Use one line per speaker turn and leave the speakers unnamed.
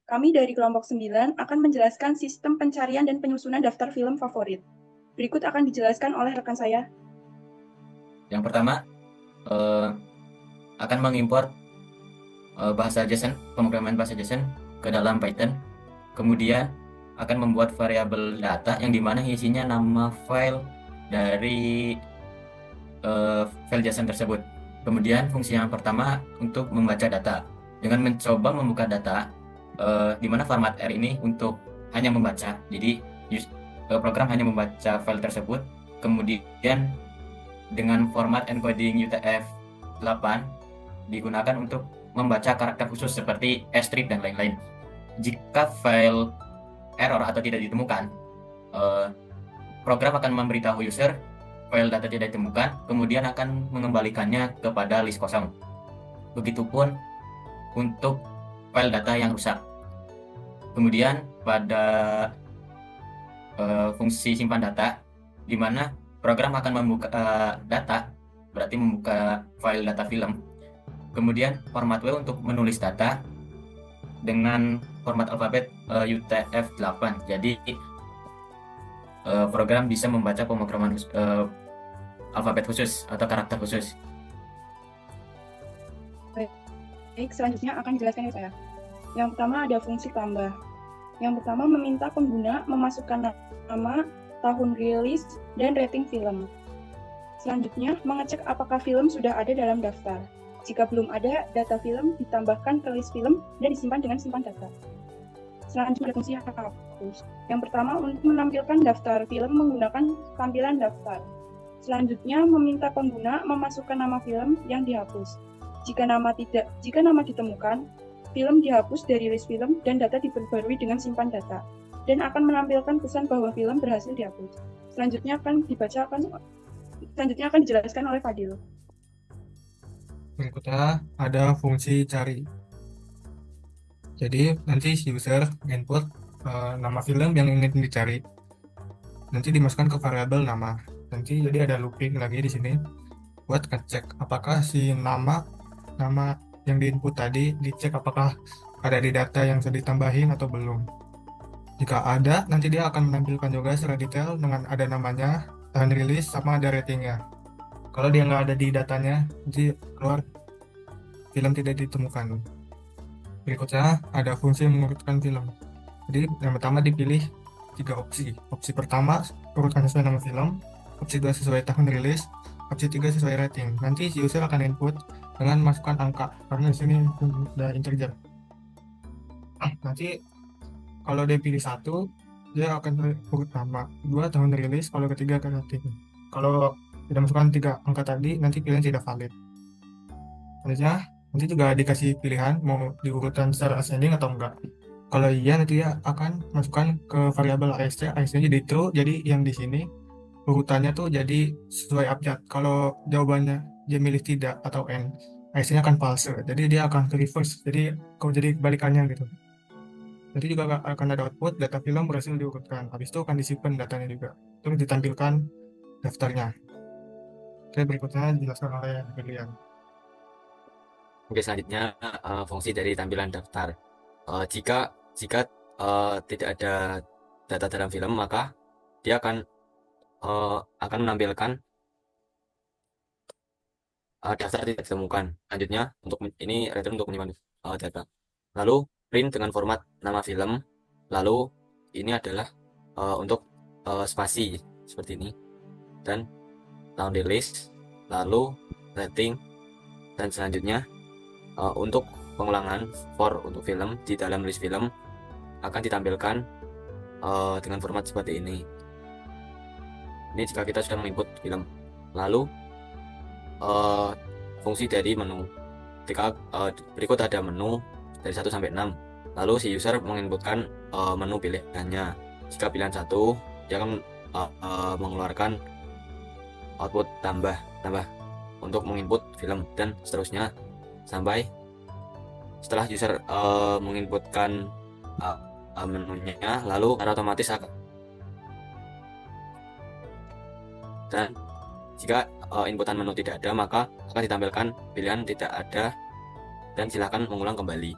Kami dari kelompok 9 akan menjelaskan sistem pencarian dan penyusunan daftar film favorit. Berikut akan dijelaskan oleh rekan saya.
Yang pertama, akan mengimport bahasa JSON, pemrograman bahasa JSON ke dalam Python. Kemudian akan membuat variabel data yang dimana isinya nama file dari file JSON tersebut. Kemudian fungsi yang pertama untuk membaca data. Dengan mencoba membuka data, di mana format R ini untuk hanya membaca. Jadi program hanya membaca file tersebut. Kemudian dengan format encoding UTF-8 digunakan untuk membaca karakter khusus seperti strip dan lain-lain. Jika file error atau tidak ditemukan, program akan memberitahu user file data tidak ditemukan, kemudian akan mengembalikannya kepada list kosong. Begitupun untuk file data yang rusak. Kemudian pada fungsi simpan data, di mana program akan membuka data, berarti membuka file data film. Kemudian format W untuk menulis data dengan format alfabet UTF-8. Jadi program bisa membaca pemrograman alfabet khusus atau karakter khusus.
Baik, selanjutnya akan dijelaskan oleh saya. Yang pertama ada fungsi tambah. Yang pertama meminta pengguna memasukkan nama, tahun rilis, dan rating film. Selanjutnya mengecek apakah film sudah ada dalam daftar. Jika belum ada, data film ditambahkan ke list film dan disimpan dengan simpan data. Selanjutnya ada fungsi hapus. Yang pertama untuk menampilkan daftar film menggunakan tampilan daftar. Selanjutnya meminta pengguna memasukkan nama film yang dihapus. Jika nama ditemukan, film dihapus dari list film dan data diperbarui dengan simpan data dan akan menampilkan pesan bahwa film berhasil dihapus. Selanjutnya akan dijelaskan oleh Fadil.
Berikutnya ada fungsi cari. Jadi nanti si user input nama film yang ingin dicari. Nanti dimasukkan ke variabel nama. Nanti jadi ada looping lagi di sini buat ngecek apakah si nama yang diinput tadi dicek apakah ada di data yang sudah ditambahin atau belum. Jika ada, nanti dia akan menampilkan juga secara detail dengan ada namanya, tahun rilis, sama ada ratingnya. Kalau dia nggak ada di datanya, nanti keluar film tidak ditemukan. Berikutnya ada fungsi mengurutkan film. Jadi yang pertama dipilih 3 opsi. Opsi pertama urutkan sesuai nama film, opsi 2 sesuai tahun rilis, opsi 3 sesuai rating. Nanti si user akan input dengan masukkan angka karena di sini ada integer. Nanti kalau dia pilih 1, dia akan urut nama, 2 tahun rilis, kalau ketiga ke rating. Kalau tidak masukkan 3 angka tadi, nanti pilihan tidak valid. Selanjutnya nanti juga dikasih pilihan mau diurutkan secara ascending atau enggak. Kalau iya, nanti dia akan masukkan ke variabel ASC jadi true, jadi yang di sini urutannya tuh jadi sesuai abjad. Kalau jawabannya dia milih tidak atau N, ASC-nya akan false, jadi dia akan ke reverse, jadi kalau jadi kebalikannya gitu. Nanti juga akan ada output data film berhasil diurutkan. Habis itu akan disimpan datanya juga, terus ditampilkan daftarnya. Oke, berikutnya dijelaskan oleh Berlian.
Oke, selanjutnya fungsi dari tampilan daftar. Jika tidak ada data dalam film, maka dia akan menampilkan daftar tidak ditemukan. Selanjutnya ini return untuk menyimpan data. Lalu print dengan format nama film. Lalu ini adalah untuk spasi seperti ini dan tahun rilis, lalu rating, dan selanjutnya untuk pengulangan for untuk film di dalam list film akan ditampilkan dengan format seperti ini. Ini jika kita sudah menginput film. Lalu fungsi dari menu. Ketika berikut ada menu dari 1 sampai 6. Lalu si user menginputkan menu pilihannya. Jika pilihan 1, dia akan mengeluarkan output tambah untuk menginput film dan seterusnya sampai setelah user menginputkan menunya, lalu otomatis akan, dan jika inputan menu tidak ada maka akan ditampilkan pilihan tidak ada dan silakan mengulang kembali.